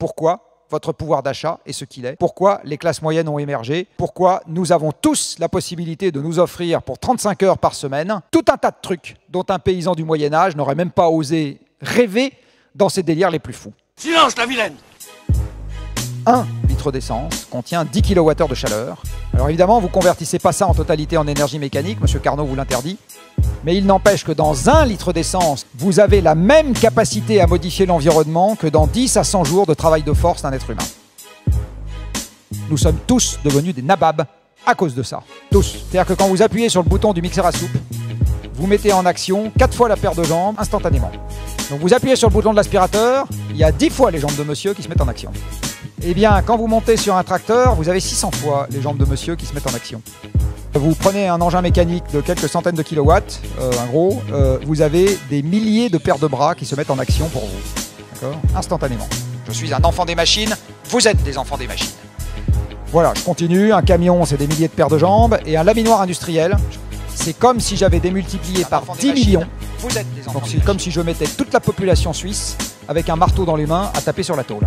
pourquoi votre pouvoir d'achat est ce qu'il est, pourquoi les classes moyennes ont émergé, pourquoi nous avons tous la possibilité de nous offrir pour 35 heures par semaine tout un tas de trucs dont un paysan du Moyen-Âge n'aurait même pas osé rêver dans ses délires les plus fous. Silence, la vilaine! 1 litre d'essence contient 10 kWh de chaleur. Alors évidemment, vous ne convertissez pas ça en totalité en énergie mécanique, M. Carnot vous l'interdit, mais il n'empêche que dans 1 litre d'essence, vous avez la même capacité à modifier l'environnement que dans 10 à 100 jours de travail de force d'un être humain. Nous sommes tous devenus des nababs à cause de ça. Tous. C'est-à-dire que quand vous appuyez sur le bouton du mixeur à soupe, vous mettez en action 4 fois la paire de jambes instantanément. Donc vous appuyez sur le bouton de l'aspirateur, il y a 10 fois les jambes de monsieur qui se mettent en action. Eh bien, quand vous montez sur un tracteur, vous avez 600 fois les jambes de monsieur qui se mettent en action. Vous prenez un engin mécanique de quelques centaines de kilowatts, vous avez des milliers de paires de bras qui se mettent en action pour vous. D'accord ? Instantanément. Je suis un enfant des machines, vous êtes des enfants des machines. Voilà, je continue. Un camion, c'est des milliers de paires de jambes. Et un laminoir industriel, c'est comme si j'avais démultiplié par 10 millions. Vous êtes des enfants Donc c'est comme si je mettais toute la population suisse avec un marteau dans les mains à taper sur la tôle.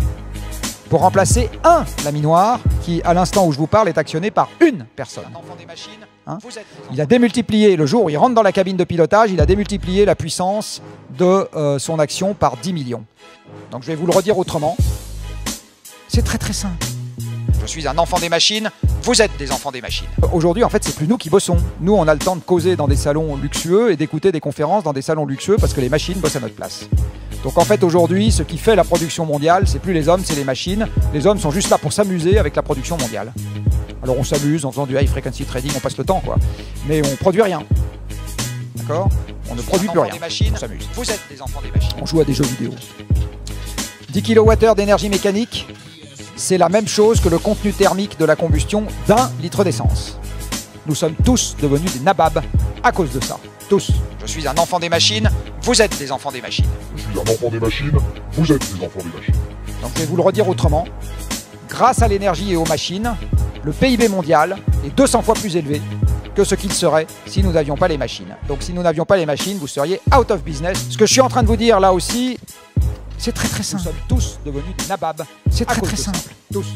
Pour remplacer un laminoir qui, à l'instant où je vous parle, est actionné par une personne. Hein? Il a démultiplié, le jour où il rentre dans la cabine de pilotage, il a démultiplié la puissance de son action par 10 millions. Donc je vais vous le redire autrement. C'est très très simple. Je suis un enfant des machines, vous êtes des enfants des machines. Aujourd'hui, en fait, c'est plus nous qui bossons. Nous, on a le temps de causer dans des salons luxueux et d'écouter des conférences dans des salons luxueux parce que les machines bossent à notre place. Donc en fait, aujourd'hui, ce qui fait la production mondiale, c'est plus les hommes, c'est les machines. Les hommes sont juste là pour s'amuser avec la production mondiale. Alors on s'amuse en faisant du high frequency trading, on passe le temps, quoi. Mais on produit rien. D'accord ? On ne produit plus rien. On s'amuse. Vous êtes des enfants des machines. On joue à des jeux vidéo. 10 kWh d'énergie mécanique, c'est la même chose que le contenu thermique de la combustion d'1 litre d'essence. Nous sommes tous devenus des nababs à cause de ça. Tous. Je suis un enfant des machines, vous êtes des enfants des machines. Je suis un enfant des machines, vous êtes des enfants des machines. Donc je vais vous le redire autrement. Grâce à l'énergie et aux machines, le PIB mondial est 200 fois plus élevé que ce qu'il serait si nous n'avions pas les machines. Donc si nous n'avions pas les machines, vous seriez out of business. Ce que je suis en train de vous dire là aussi, c'est très très simple. Nous sommes tous devenus des nababs. C'est très très simple. Tous.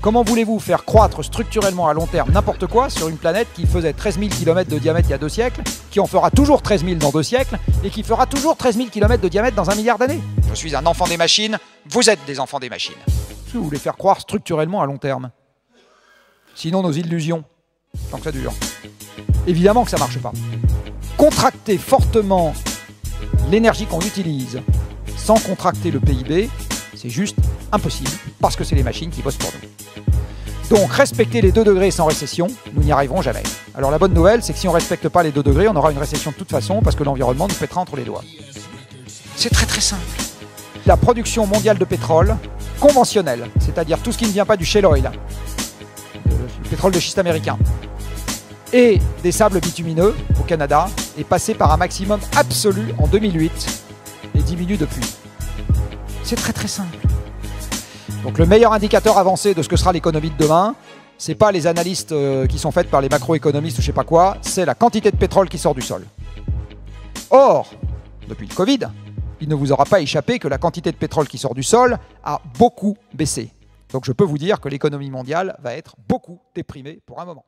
Comment voulez-vous faire croître structurellement à long terme n'importe quoi sur une planète qui faisait 13 000 km de diamètre il y a 2 siècles, qui en fera toujours 13 000 dans 2 siècles, et qui fera toujours 13 000 km de diamètre dans 1 milliard d'années? Je suis un enfant des machines, vous êtes des enfants des machines. Si vous voulez faire croire structurellement à long terme. Sinon nos illusions, tant que ça dure. Évidemment que ça ne marche pas. Contracter fortement l'énergie qu'on utilise sans contracter le PIB, c'est juste impossible, parce que c'est les machines qui bossent pour nous. Donc respecter les 2 degrés sans récession, nous n'y arriverons jamais. Alors la bonne nouvelle, c'est que si on ne respecte pas les 2 degrés, on aura une récession de toute façon, parce que l'environnement nous pètera entre les doigts. C'est très très simple. La production mondiale de pétrole conventionnelle, c'est-à-dire tout ce qui ne vient pas du shale oil, le pétrole de schiste américain, et des sables bitumineux au Canada, est passée par un maximum absolu en 2008 et diminue depuis. C'est très très simple. Donc le meilleur indicateur avancé de ce que sera l'économie de demain, c'est pas les analystes qui sont faites par les macroéconomistes ou je sais pas quoi, c'est la quantité de pétrole qui sort du sol. Or, depuis le Covid, il ne vous aura pas échappé que la quantité de pétrole qui sort du sol a beaucoup baissé. Donc je peux vous dire que l'économie mondiale va être beaucoup déprimée pour un moment.